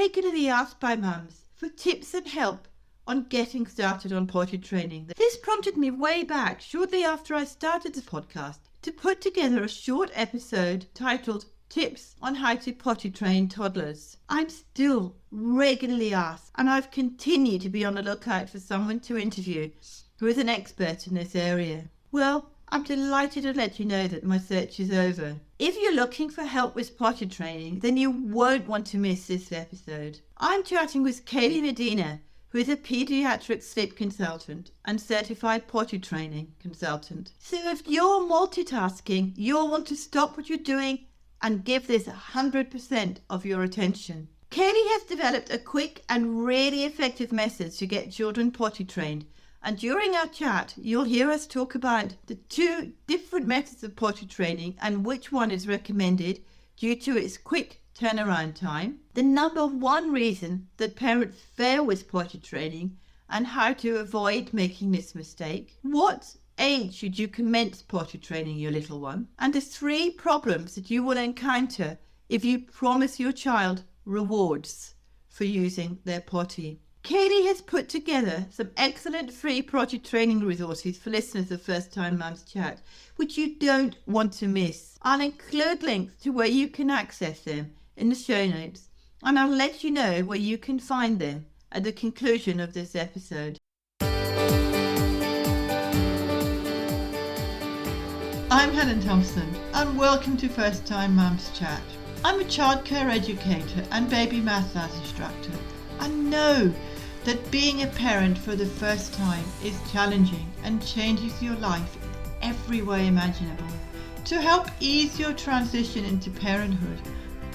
regularly asked by mums for tips and help on getting started on potty training. This prompted me way back, shortly after I started the podcast, to put together a short episode titled Tips on How to Potty Train Toddlers. I'm still regularly asked, and I've continued to be on the lookout for someone to interview who is an expert in this area. Well, I'm delighted to let you know that my search is over. If you're looking for help with potty training, then you won't want to miss this episode. I'm chatting with Kaley Medina, who is a pediatric sleep consultant and certified potty training consultant. So if you're multitasking, you'll want to stop what you're doing and give this 100% of your attention. Kaley has developed a quick and really effective method to get children potty trained. And during our chat, you'll hear us talk about the two different methods of potty training and which one is recommended due to its quick turnaround time, the number one reason that parents fail with potty training and how to avoid making this mistake, what age should you commence potty training your little one, and the 3 problems that you will encounter if you promise your child rewards for using their potty. Kaley has put together some excellent free potty training resources for listeners of First Time Mums Chat, which you don't want to miss. I'll include links to where you can access them in the show notes, and I'll let you know where you can find them at the conclusion of this episode. I'm Helen Thompson, and welcome to First Time Mums Chat. I'm a childcare educator and baby massage instructor. I know that being a parent for the first time is challenging and changes your life in every way imaginable. To help ease your transition into parenthood,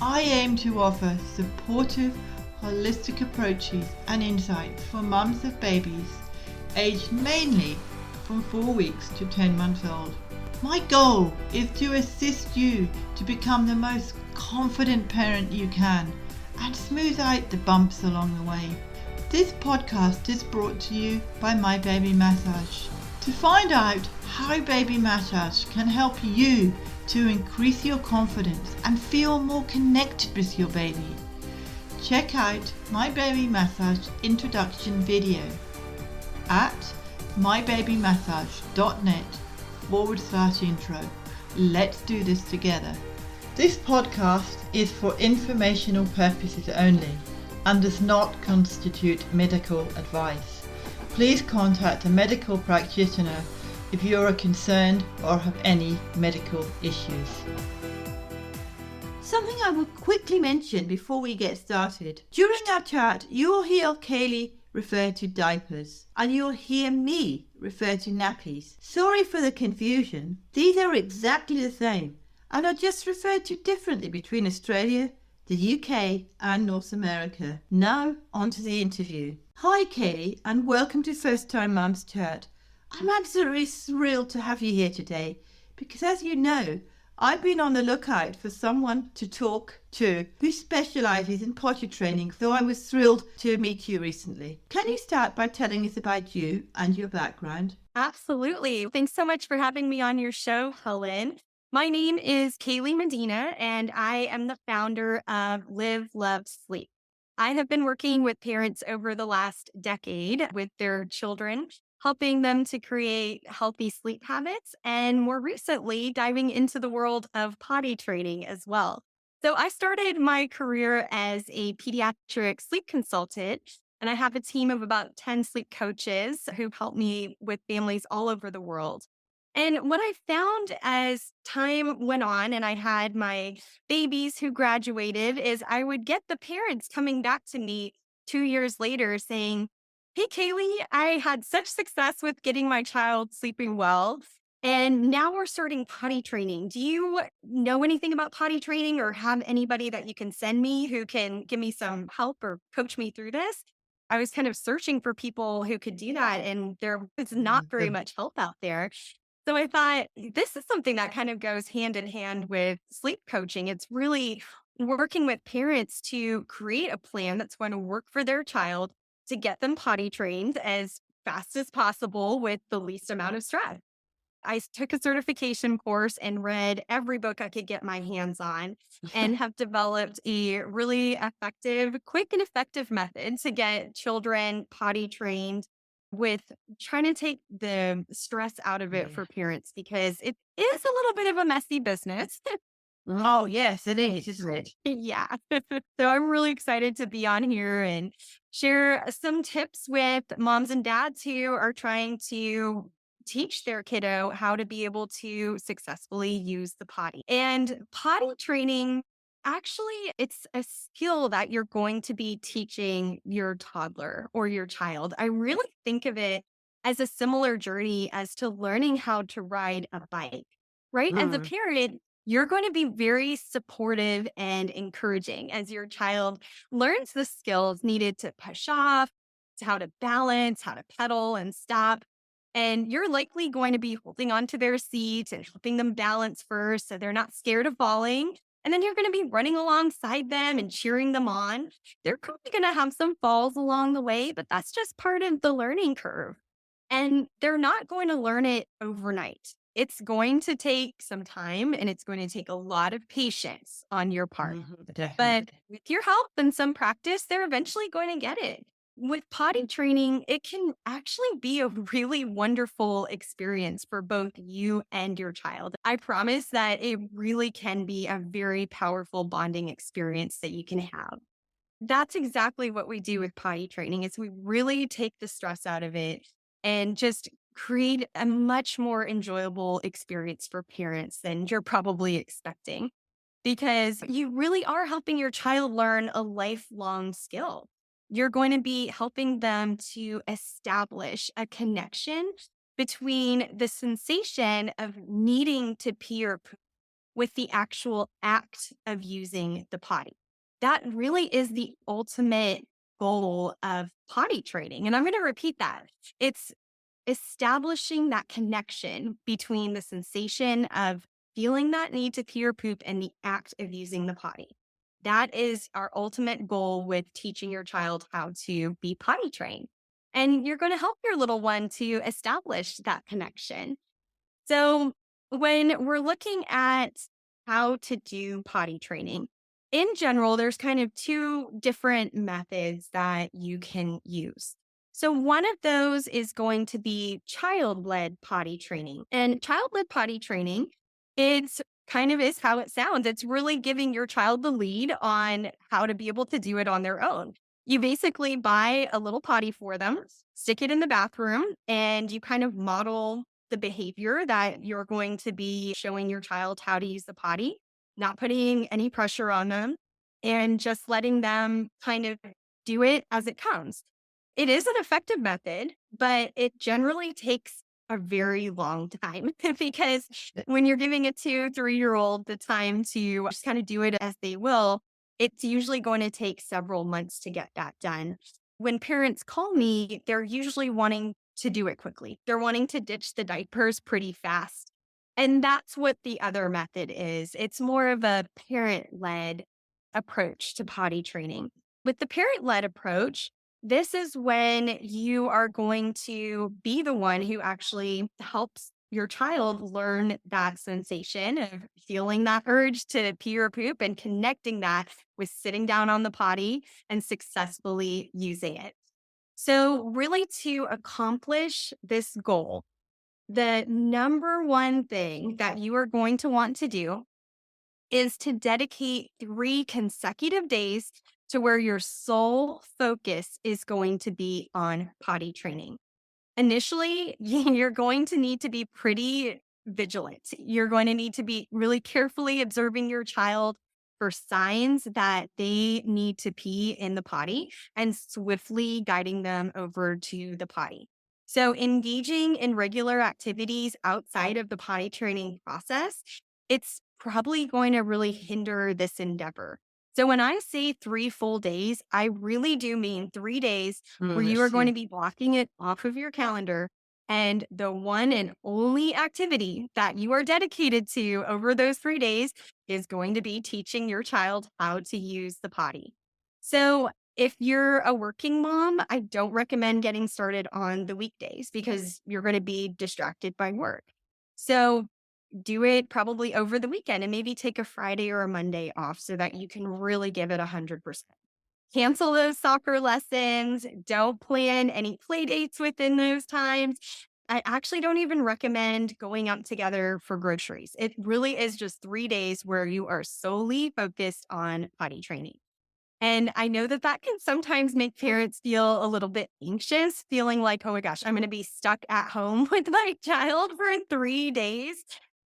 I aim to offer supportive, holistic approaches and insights for mums of babies aged mainly from 4 weeks to 10 months old. My goal is to assist you to become the most confident parent you can and smooth out the bumps along the way. This podcast is brought to you by My Baby Massage. To find out how baby massage can help you to increase your confidence and feel more connected with your baby, check out My Baby Massage introduction video at mybabymassage.net/intro. Let's do this together. This podcast is for informational purposes only and does not constitute medical advice. Please contact a medical practitioner if you are concerned or have any medical issues. Something I will quickly mention before we get started. During our chat, you'll hear Kaley refer to diapers and you'll hear me refer to nappies. Sorry for the confusion. These are exactly the same and are just referred to differently between Australia, the UK and North America. Now on to the interview. Hi Kaley, and welcome to First Time Mums Chat. I'm absolutely thrilled to have you here today because, as you know, I've been on the lookout for someone to talk to who specialises in potty training, so I was thrilled to meet you recently. Can you start by telling us about you and your background? Absolutely. Thanks so much for having me on your show, Helen. My name is Kaley Medina, and I am the founder of Live, Love, Sleep. I have been working with parents over the last decade with their children, helping them to create healthy sleep habits, and more recently, diving into the world of potty training as well. So I started my career as a pediatric sleep consultant, and I have a team of about 10 sleep coaches who help me with families all over the world. And what I found as time went on and I had my babies who graduated is I would get the parents coming back to me 2 years later saying, "Hey, Kaley, I had such success with getting my child sleeping well. And now we're starting potty training. Do you know anything about potty training or have anybody that you can send me who can give me some help or coach me through this?" I was kind of searching for people who could do that, and there was not very much help out there. So I thought this is something that kind of goes hand in hand with sleep coaching. It's really working with parents to create a plan that's going to work for their child to get them potty trained as fast as possible with the least amount of stress. I took a certification course and read every book I could get my hands on and have developed a really effective, quick and effective method to get children potty trained with trying to take the stress out of it Yeah. for parents because it is a little bit of a messy business. Oh, yes, it is, isn't it? Yeah. So I'm really excited to be on here and share some tips with moms and dads who are trying to teach their kiddo how to be able to successfully use the potty. And potty training, actually, it's a skill that you're going to be teaching your toddler or your child. I really think of it as a similar journey as to learning how to ride a bike, right? As a Mm. parent, you're going to be very supportive and encouraging as your child learns the skills needed to push off, to how to balance, how to pedal and stop. And you're likely going to be holding onto their seat and helping them balance first so they're not scared of falling. And then you're going to be running alongside them and cheering them on. They're probably going to have some falls along the way, but that's just part of the learning curve. And they're not going to learn it overnight. It's going to take some time and it's going to take a lot of patience on your part. Mhm, But definitely. with your help and some practice, they're eventually going to get it. With potty training, it can actually be a really wonderful experience for both you and your child. I promise that it really can be a very powerful bonding experience that you can have. That's exactly what we do with potty training is we really take the stress out of it and just create a much more enjoyable experience for parents than you're probably expecting because you really are helping your child learn a lifelong skill. You're going to be helping them to establish a connection between the sensation of needing to pee or poop with the actual act of using the potty. That really is the ultimate goal of potty training. And I'm going to repeat that. It's establishing that connection between the sensation of feeling that need to pee or poop and the act of using the potty. That is our ultimate goal with teaching your child how to be potty trained. And you're going to help your little one to establish that connection. So, when we're looking at how to do potty training, in general, there's kind of two different methods that you can use. So, one of those is going to be child led potty training. And child led potty training, it's kind of is how it sounds. It's really giving your child the lead on how to be able to do it on their own. You basically buy a little potty for them, stick it in the bathroom, and you kind of model the behavior that you're going to be showing your child how to use the potty, not putting any pressure on them, and just letting them kind of do it as it comes. It is an effective method, but it generally takes a very long time because when you're giving a 2, 3 year old the time to just kind of do it as they will, it's usually going to take several months to get that done. When parents call me, they're usually wanting to do it quickly. They're wanting to ditch the diapers pretty fast. And that's what the other method is. It's more of a parent led approach to potty training. With the parent led approach, this is when you are going to be the one who actually helps your child learn that sensation of feeling that urge to pee or poop and connecting that with sitting down on the potty and successfully using it. So, really, to accomplish this goal, the number one thing that you are going to want to do is to dedicate 3 consecutive days to where your sole focus is going to be on potty training. Initially, you're going to need to be pretty vigilant. You're going to need to be really carefully observing your child for signs that they need to pee in the potty and swiftly guiding them over to the potty. So, engaging in regular activities outside of the potty training process, it's probably going to really hinder this endeavor. So, when I say 3 full days, I really do mean 3 days where I you are going see. to be blocking it off of your calendar. And the one and only activity that you are dedicated to over those 3 days is going to be teaching your child how to use the potty. So, if you're a working mom, I don't recommend getting started on the weekdays because you're going to be distracted by work. So do it probably over the weekend and maybe take a Friday or a Monday off so that you can really give it 100%. Cancel those soccer lessons. Don't plan any play dates within those times. I actually don't even recommend going out together for groceries. It really is just 3 days where you are solely focused on potty training. And I know that that can sometimes make parents feel a little bit anxious, feeling like, oh my gosh, I'm going to be stuck at home with my child for 3 days.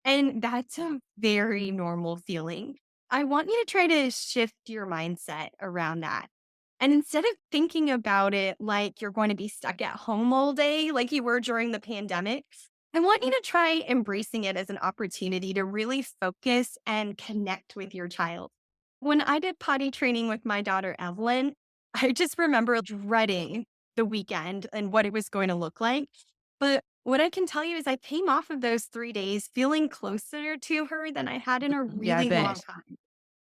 And that's a very normal feeling. I want you to try to shift your mindset around that. And instead of thinking about it like you're going to be stuck at home all day, like you were during the pandemic, I want you to try embracing it as an opportunity to really focus and connect with your child. When I did potty training with my daughter, Evelyn, I just remember dreading the weekend and what it was going to look like. But what I can tell you is I came off of those 3 days feeling closer to her than I had in a Yeah, I really long bet. time.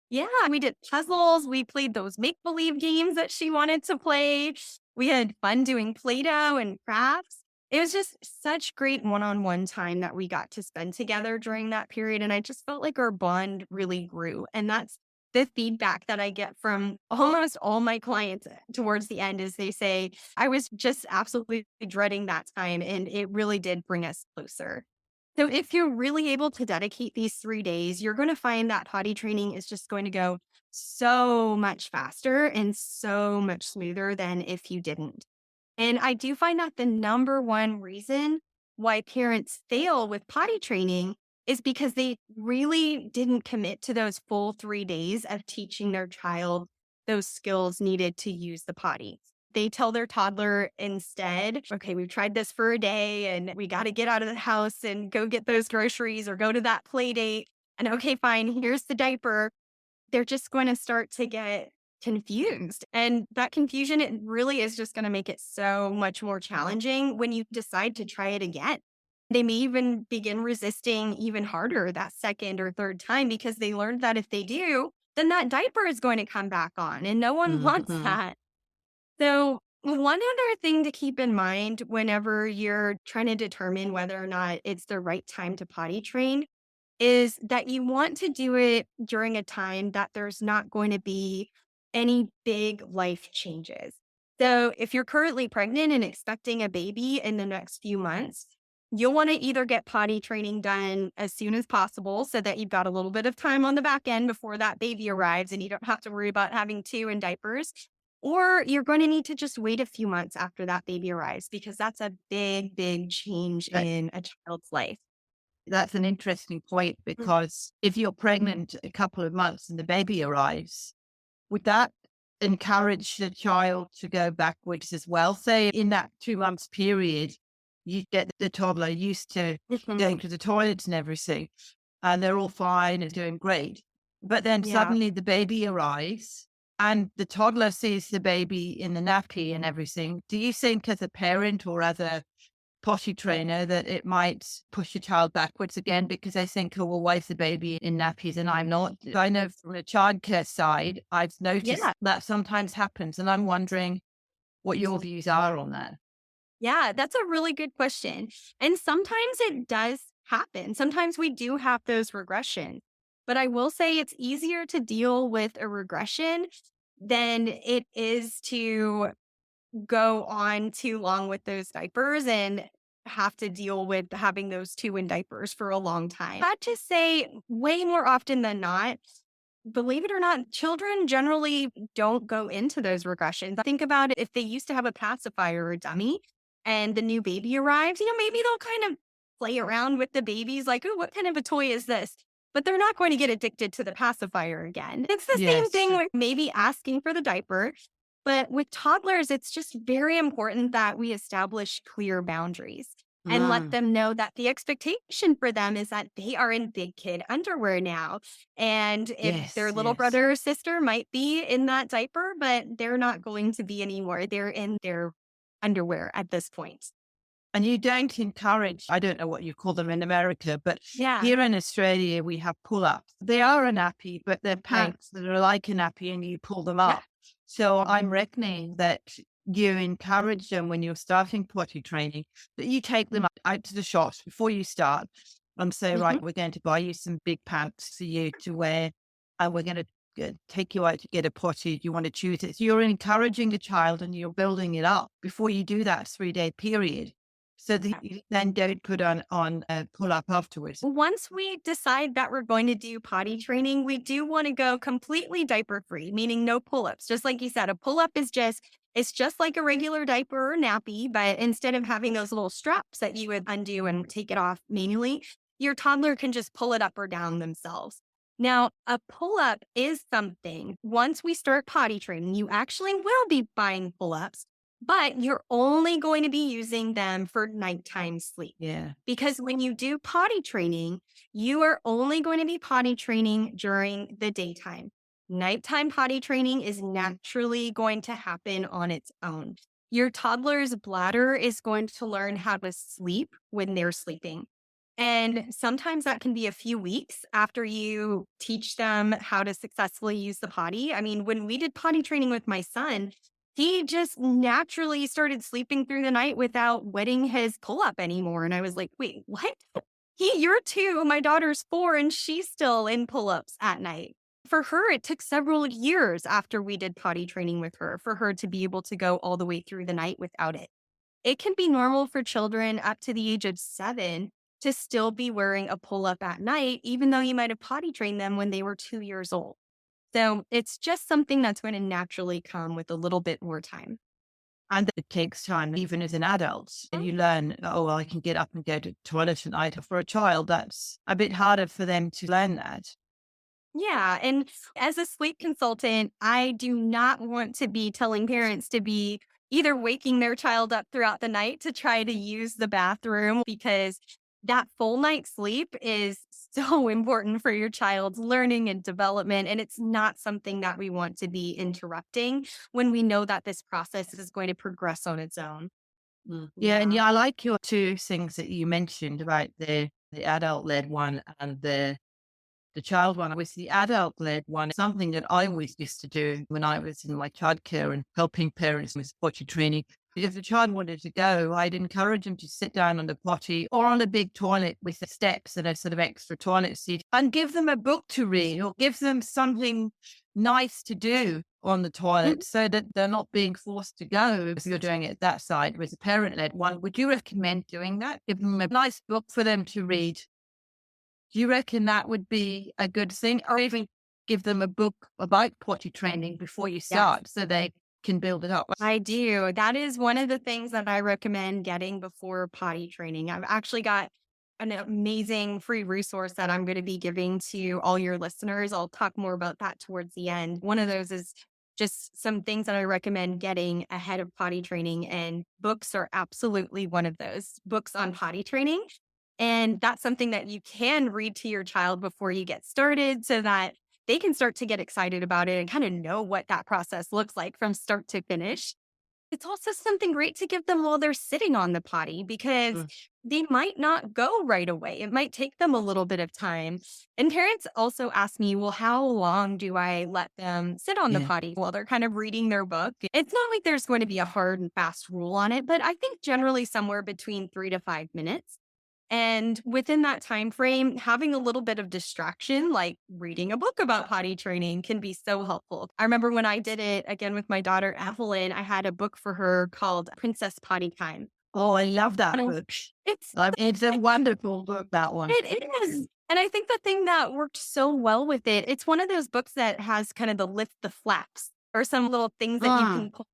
Yeah, we did puzzles. We played those make believe games that she wanted to play. We had fun doing Play Doh and crafts. It was just such great one on one time that we got to spend together during that period. And I just felt like our bond really grew. And that's the feedback that I get from almost all my clients towards the end is they say, I was just absolutely dreading that time. And it really did bring us closer. So if you're really able to dedicate these 3 days, you're going to find that potty training is just going to go so much faster and so much smoother than if you didn't. And I do find that the number one reason why parents fail with potty training is because they really didn't commit to those full 3 days of teaching their child those skills needed to use the potty. They tell their toddler instead, okay, we've tried this for a day and we got to get out of the house and go get those groceries or go to that play date. And okay, fine, here's the diaper. They're just going to start to get confused. And that confusion, it really is just going to make it so much more challenging when you decide to try it again. They may even begin resisting even harder that second or third time because they learned that if they do, then that diaper is going to come back on and no one wants Hmm. that. So, one other thing to keep in mind whenever you're trying to determine whether or not it's the right time to potty train is that you want to do it during a time that there's not going to be any big life changes. So, if you're currently pregnant and expecting a baby in the next few months, you'll want to either get potty training done as soon as possible so that you've got a little bit of time on the back end before that baby arrives and you don't have to worry about having two in diapers. Or you're going to need to just wait a few months after that baby arrives because that's a big, big change in a child's life. That's an interesting point because if you're pregnant a couple of months and the baby arrives, would that encourage the child to go backwards as well? Say in that 2 months period, you get the toddler used to Mhm. going to the toilets and everything, and they're all fine and doing great. But then Yeah. suddenly the baby arrives and the toddler sees the baby in the nappy and everything. Do you think as a parent or as a potty trainer that it might push your child backwards again because they think, oh, well, why is the baby in nappies and I'm not? I know from a childcare side, I've noticed Yeah. that sometimes happens. And I'm wondering what your views are on that. Yeah. That's a really good question. And sometimes it does happen. Sometimes we do have those regressions. But I will say it's easier to deal with a regression than it is to go on too long with those diapers and have to deal with having those two in diapers for a long time. Not to say way more often than not, believe it or not, children generally don't go into those regressions. Think about it if they used to have a pacifier or dummy and the new baby arrives, maybe they'll kind of play around with the babies like, oh, what kind of a toy is this? But they're not going to get addicted to the pacifier again. It's the same Yes. thing with maybe asking for the diaper. But with toddlers, it's just very important that we establish clear boundaries and let Mm, them know that the expectation for them is that they are in big kid underwear now. And if their yes, little yes. brother or sister might be in that diaper, but they're not going to be anymore. They're in their underwear at this point. And you don't encourage, I don't know what you call them in America, but Yeah. here in Australia, we have pull ups. They are a nappy, but they're Right. pants that are like a nappy and you pull them Yeah. up. So I'm reckoning that you encourage them when you're starting potty training, that you take them out to the shops before you start and say, Mhm. right, we're going to buy you some big pants for you to wear, and we're going to take you out to get a potty. Do you want to choose it? So you're encouraging the child and you're building it up before you do that 3-day period. So that you then don't put on a pull up afterwards. Once we decide that we're going to do potty training, we do want to go completely diaper free, meaning no pull ups. Just like you said, a pull up is it's just like a regular diaper or nappy, but instead of having those little straps that you would undo and take it off manually, your toddler can just pull it up or down themselves. Now, a pull up is something, once we start potty training, you actually will be buying pull ups, but you're only going to be using them for nighttime sleep. Yeah. Because when you do potty training, you are only going to be potty training during the daytime. Nighttime potty training is naturally going to happen on its own. Your toddler's bladder is going to learn how to sleep when they're sleeping. And sometimes that can be a few weeks after you teach them how to successfully use the potty. I mean, when we did potty training with my son, he just naturally started sleeping through the night without wetting his pull up anymore. And I was like, wait, what? You're 2, my daughter's 4, and she's still in pull ups at night. For her, it took several years after we did potty training with her for her to be able to go all the way through the night without it. It can be normal for children up to the age of 7 to still be wearing a pull up at night, even though you might have potty trained them when they were 2 years old. So it's just something that's going to naturally come with a little bit more time. And it takes time, even as an adult. And you learn, oh, well, I can get up and go to the toilet at night. For a child, that's a bit harder for them to learn that. Yeah. And as a sleep consultant, I do not want to be telling parents to be either waking their child up throughout the night to try to use the bathroom because that full night's sleep is so important for your child's learning and development. And it's not something that we want to be interrupting when we know that this process is going to progress on its own. Yeah, and yeah, I like your two things that you mentioned about the adult led one and the child one. With the adult led one, something that I always used to do when I was in my childcare and helping parents with potty training. If the child wanted to go, I'd encourage them to sit down on the potty or on a big toilet with the steps and a sort of extra toilet seat and give them a book to read or give them something nice to do on the toilet so that they're not being forced to go if you're doing it that side with a parent led one. Would you recommend doing that? Give them a nice book for them to read. Do you reckon that would be a good thing? Or even give them a book about potty training before you Yes. start so they can build it up? I do. That is one of the things that I recommend getting before potty training. I've actually got an amazing free resource that I'm going to be giving to all your listeners. I'll talk more about that towards the end. One of those is just some things that I recommend getting ahead of potty training, and books are absolutely one of those books on potty training. And that's something that you can read to your child before you get started so that they can start to get excited about it and kind of know what that process looks like from start to finish. It's also something great to give them while they're sitting on the potty because Mm. they might not go right away. It might take them a little bit of time. And parents also ask me, well, how long do I let them sit on the Yeah. potty while they're kind of reading their book? It's not like there's going to be a hard and fast rule on it, but I think generally somewhere between 3 to 5 minutes. And within that time frame, having a little bit of distraction, like reading a book about potty training, can be so helpful. I remember when I did it again with my daughter Evelyn, I had a book for her called Princess Potty Time. Oh, I love that And book. It's It's a wonderful book, that one. it is. And I think the thing that worked so well with it, it's one of those books that has kind of the lift the flaps or some little things that you Mm. can pull.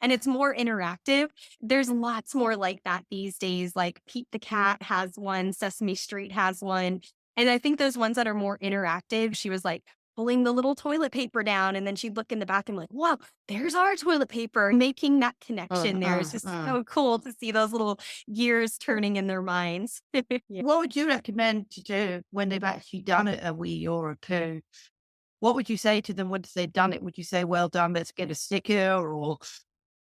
And it's more interactive. There's lots more like that these days. Like Pete the Cat has one, Sesame Street has one. And I think those ones that are more interactive, she was like pulling the little toilet paper down. And then she'd look in the back and like, wow, there's our toilet paper. Making that connection there is just so cool to see those little gears turning in their minds. Yeah. What would you recommend to do when they've actually done it a wee or a two? What would you say to them once they've done it? Would you say, well done, let's get a sticker or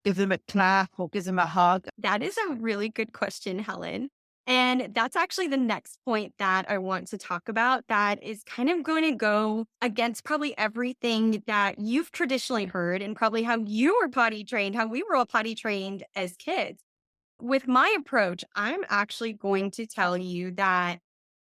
give them a clap or give them a hug? That is a really good question, Helen. And that's actually the next point that I want to talk about that is kind of going to go against probably everything that you've traditionally heard and probably how you were potty trained, how we were all potty trained as kids. With my approach, I'm actually going to tell you that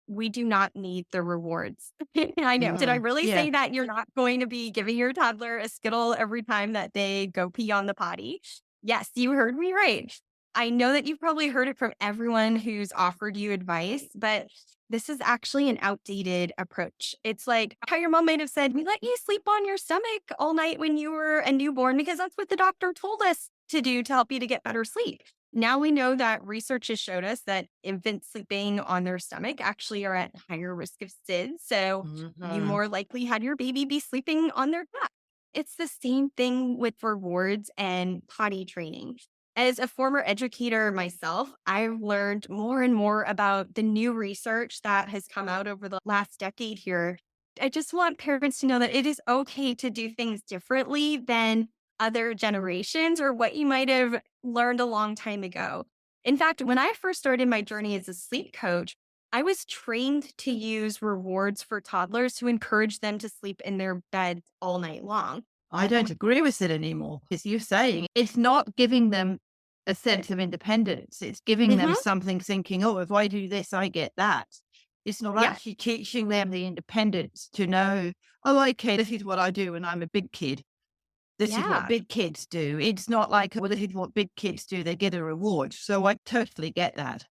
we do not need the rewards. I know. Did I really Yeah. say that you're not going to be giving your toddler a Skittle every time that they go pee on the potty? Yes, you heard me right. I know that you've probably heard it from everyone who's offered you advice, but this is actually an outdated approach. It's like how your mom might have said, we let you sleep on your stomach all night when you were a newborn because that's what the doctor told us to do to help you to get better sleep. Now we know that research has showed us that infants sleeping on their stomach actually are at higher risk of SIDS. So you Mhm. more likely had your baby be sleeping on their back. It's the same thing with rewards and potty training. As a former educator myself, I've learned more and more about the new research that has come out over the last decade here. I just want parents to know that it is okay to do things differently than other generations or what you might have learned a long time ago. In fact, when I first started my journey as a sleep coach, I was trained to use rewards for toddlers to encourage them to sleep in their beds all night long. I don't agree with it anymore. As you're saying, it's not giving them a sense of independence. It's giving them Hmm. something thinking, oh, if I do this, I get that. It's not Yeah. actually teaching them the independence to know, oh, okay, this is what I do when I'm a big kid. This is what Yeah. big kids do. It's not like, well, this is what big kids do. They get a reward. So I totally get that.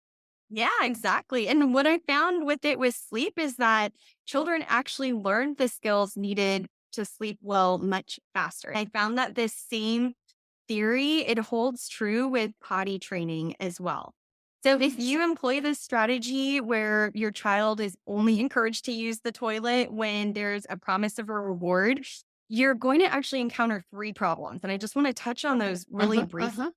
Yeah, exactly. And what I found with it with sleep is that children actually learn the skills needed to sleep well much faster. I found that this same theory, it holds true with potty training as well. So if you employ this strategy where your child is only encouraged to use the toilet when there's a promise of a reward, you're going to actually encounter three problems. And I just want to touch on those really Uh-huh, briefly. uh-huh.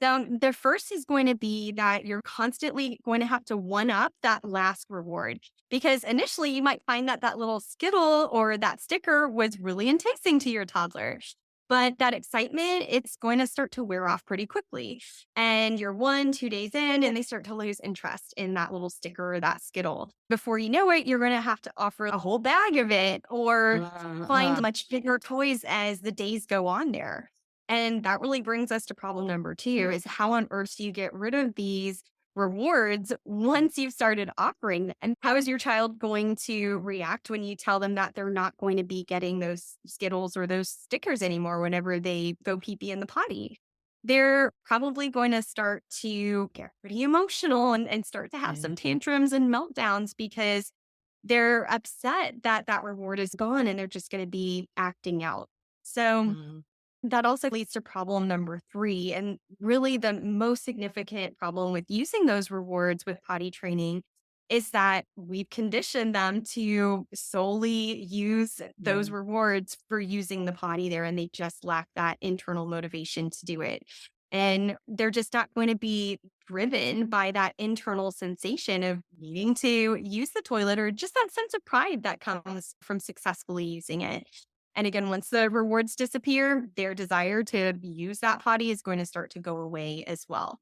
So the first is going to be that you're constantly going to have to one up that last reward because initially you might find that that little Skittle or that sticker was really enticing to your toddler. But that excitement, it's going to start to wear off pretty quickly. And you're 1, 2 days in, and they start to lose interest in that little sticker or that Skittle. Before you know it, you're going to have to offer a whole bag of it or find Uh-huh. much bigger toys as the days go on there. And that really brings us to problem number two is how on earth do you get rid of these rewards once you've started offering them? And how is your child going to react when you tell them that they're not going to be getting those Skittles or those stickers anymore whenever they go pee pee in the potty? They're probably going to start to get pretty emotional and start to have Yeah. some tantrums and meltdowns because they're upset that that reward is gone and they're just going to be acting out. So, Mm. that also leads to problem number three. And really, the most significant problem with using those rewards with potty training is that we've conditioned them to solely use those Mm. rewards for using the potty there, and they just lack that internal motivation to do it. And they're just not going to be driven by that internal sensation of needing to use the toilet or just that sense of pride that comes from successfully using it. And again, once the rewards disappear, their desire to use that potty is going to start to go away as well.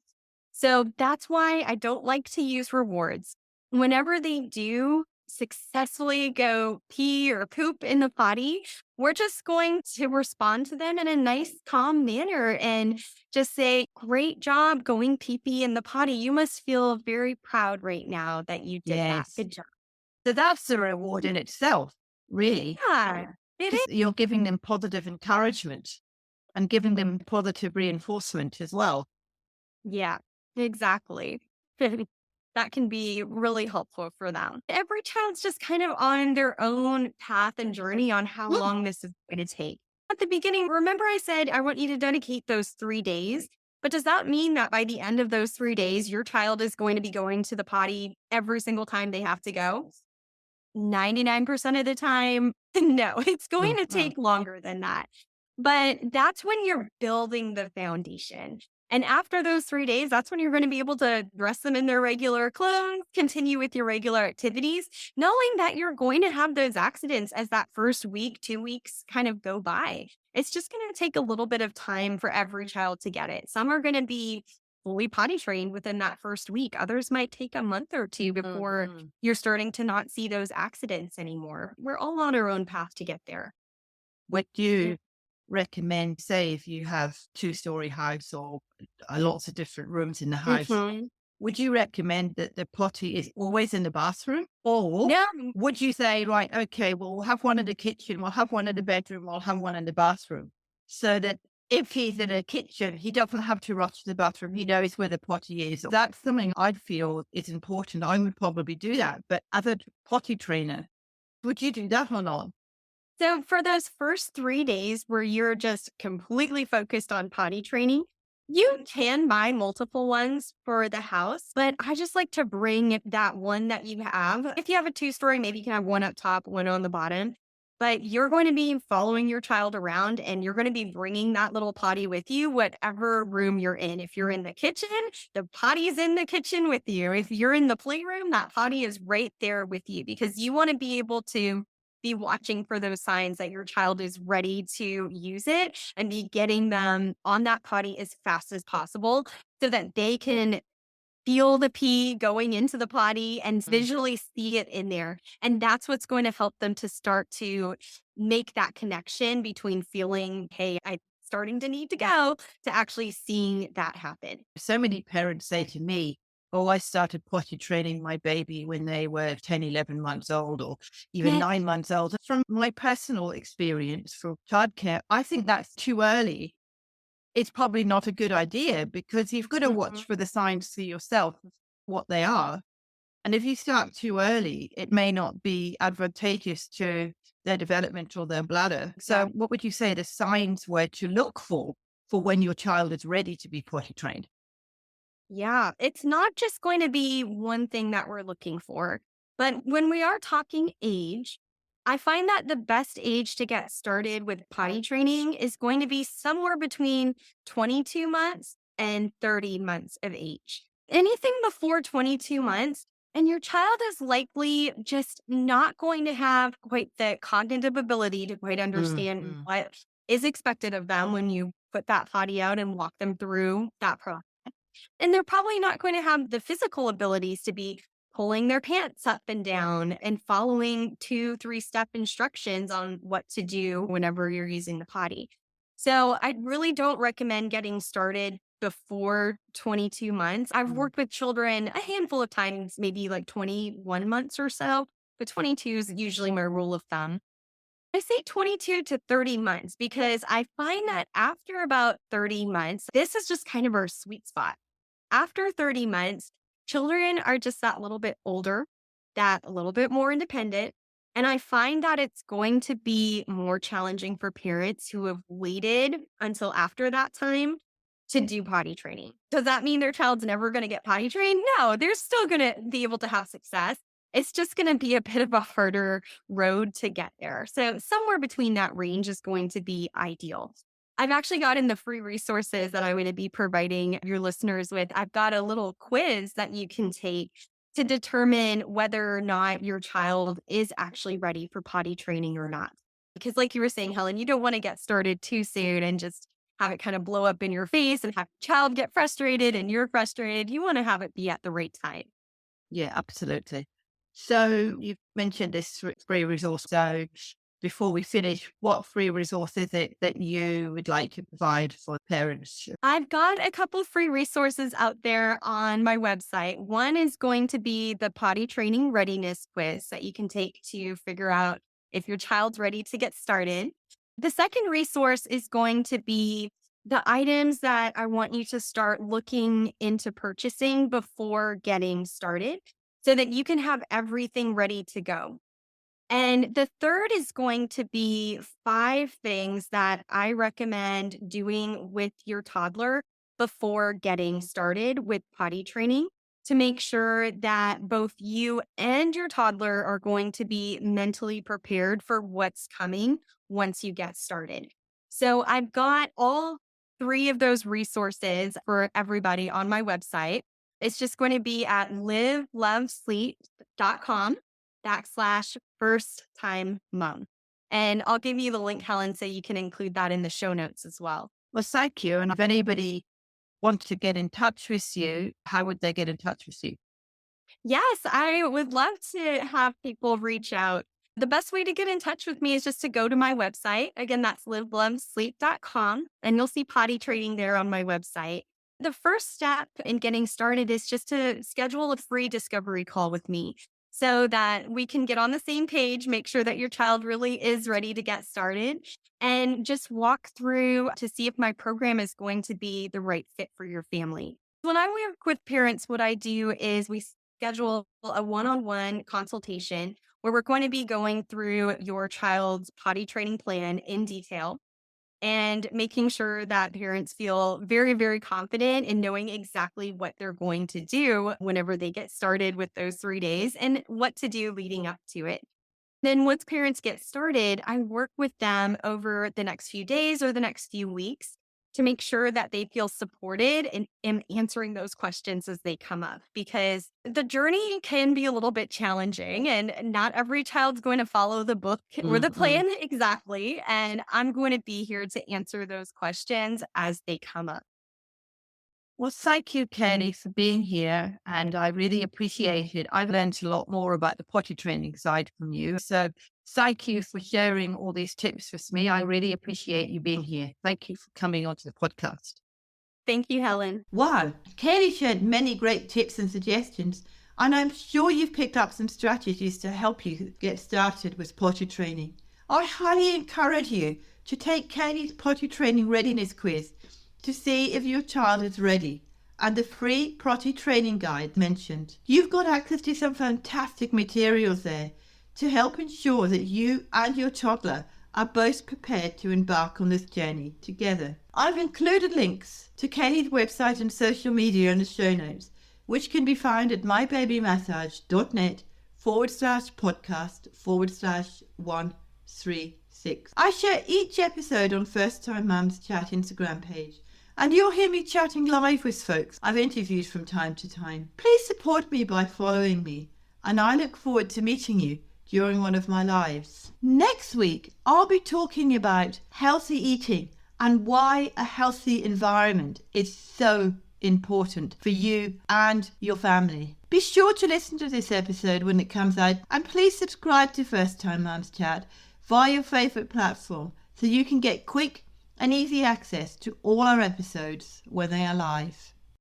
So that's why I don't like to use rewards. Whenever they do successfully go pee or poop in the potty, we're just going to respond to them in a nice, calm manner and just say, great job going pee pee in the potty. You must feel very proud right now that you did that. Yes. Good job. So that's a reward in itself, really, Yeah, it is. because you're giving them positive encouragement and giving them positive reinforcement as well. Yeah, exactly. That can be really helpful for them. Every child's just kind of on their own path and journey on how Mm. long this is going to take. At the beginning, remember I said I want you to dedicate those 3 days? But does that mean that by the end of those 3 days, your child is going to be going to the potty every single time they have to go? 99% of the time, no, it's going to Mhm. take longer than that. But that's when you're building the foundation. And after those 3 days, that's when you're going to be able to dress them in their regular clothes, continue with your regular activities, knowing that you're going to have those accidents as that first week, 2 weeks kind of go by. It's just going to take a little bit of time for every child to get it. Some are going to be fully potty trained within that first week. Others might take a month or two before Mhm. you're starting to not see those accidents anymore. We're all on our own path to get there. Would you recommend, say, if you have two-story house or lots of different rooms in the house, Mhm. would you recommend that the potty is always in the bathroom? Or No, would you say, right, okay, well, we'll have one in the kitchen, we'll have one in the bedroom, we'll have one in the bathroom. So that if he's in the kitchen, he doesn't have to rush to the bathroom. He knows where the potty is. That's something I'd feel is important. I would probably do that. But as a potty trainer, would you do that or not? so for those first 3 days where you're just completely focused on potty training, you can buy multiple ones for the house, but I just like to bring that one that you have. If you have a 2-story, maybe you can have one up top, one on the bottom. But you're going to be following your child around and you're going to be bringing that little potty with you, whatever room you're in. If you're in the kitchen, the potty's in the kitchen with you. If you're in the playroom, that potty is right there with you because you want to be able to be watching for those signs that your child is ready to use it and be getting them on that potty as fast as possible so that they can feel the pee going into the potty and visually see it in there. And that's what's going to help them to start to make that connection between feeling, hey, I'm starting to need to go, to actually seeing that happen. So many parents say to me, oh, I started potty training my baby when they were 10, 11 months old, or even Yes. 9 months old. From my personal experience for childcare, I think that's too early. It's probably not a good idea because you've got to watch Mhm. for the signs for yourself, what they are. And if you start too early, it may not be advantageous to their development or their bladder. So, Exactly. what would you say the signs were to look for when your child is ready to be potty trained? Yeah, it's not just going to be one thing that we're looking for. But when we are talking age, I find that the best age to get started with potty training is going to be somewhere between 22 months and 30 months of age. Anything before 22 months, and your child is likely just not going to have quite the cognitive ability to quite understand Mm. what is expected of them when you put that potty out and walk them through that process. And they're probably not going to have the physical abilities to be pulling their pants up and down and following 2, 3 step instructions on what to do whenever you're using the potty. So I really don't recommend getting started before 22 months. I've Mm. worked with children a handful of times, maybe like 21 months or so, but 22 is usually my rule of thumb. I say 22 to 30 months because I find that after about 30 months, this is just kind of our sweet spot. After 30 months, children are just that little bit older, that a little bit more independent. And I find that it's going to be more challenging for parents who have waited until after that time to do potty training. Does that mean their child's never going to get potty trained? No, they're still going to be able to have success. It's just going to be a bit of a harder road to get there. So, somewhere between that range is going to be ideal. I've actually gotten the free resources that I'm going to be providing your listeners with. I've got a little quiz that you can take to determine whether or not your child is actually ready for potty training or not. Because, like you were saying, Helen, you don't want to get started too soon and just have it kind of blow up in your face and have your child get frustrated and you're frustrated. You want to have it be at the right time. Yeah, absolutely. So you've mentioned this free resource. So before we finish, what free resource is it that you would like to provide for parents? I've got a couple free resources out there on my website. One is going to be the potty training readiness quiz that you can take to figure out if your child's ready to get started. The second resource is going to be the items that I want you to start looking into purchasing before getting started so that you can have everything ready to go. And the third is going to be 5 things that I recommend doing with your toddler before getting started with potty training to make sure that both you and your toddler are going to be mentally prepared for what's coming once you get started. So I've got all 3 of those resources for everybody on my website. It's just going to be at livelovesleep.com/first time mom. And I'll give you the link, Helen, so you can include that in the show notes as well. Well, thank you. And if anybody wants to get in touch with you, how would they get in touch with you? Yes, I would love to have people reach out. The best way to get in touch with me is just to go to my website. Again, that's livelovesleep.com, and you'll see potty training there on my website. The first step in getting started is just to schedule a free discovery call with me so that we can get on the same page, make sure that your child really is ready to get started, and just walk through to see if my program is going to be the right fit for your family. When I work with parents, what I do is we schedule a one on one consultation where we're going to be going through your child's potty training plan in detail and making sure that parents feel very, very confident in knowing exactly what they're going to do whenever they get started with those 3 days and what to do leading up to it. Then, once parents get started, I work with them over the next few days or the next few weeks to make sure that they feel supported in answering those questions as they come up, because the journey can be a little bit challenging and not every child's going to follow the book or the Mm-mm. plan exactly. And I'm going to be here to answer those questions as they come up. Well, thank you, Kelly, for being here. And I really appreciate it. I've learned a lot more about the potty training side from you. So thank you for sharing all these tips with me. I really appreciate you being here. Thank you for coming onto the podcast. Thank you, Helen. Wow, Kelly shared many great tips and suggestions. And I'm sure you've picked up some strategies to help you get started with potty training. I highly encourage you to take Kelly's potty training readiness quiz to see if your child is ready, and the free potty training guide mentioned. You've got access to some fantastic materials there to help ensure that you and your toddler are both prepared to embark on this journey together. I've included links to Kelly's website and social media in the show notes, which can be found at mybabymassage.net/podcast/136. I share each episode on First Time Mums Chat Instagram page, and you'll hear me chatting live with folks I've interviewed from time to time. Please support me by following me, and I look forward to meeting you during one of my lives. Next week, I'll be talking about healthy eating and why a healthy environment is so important for you and your family. Be sure to listen to this episode when it comes out, and please subscribe to First Time Mums Chat via your favourite platform so you can get quick and easy access to all our episodes when they are live.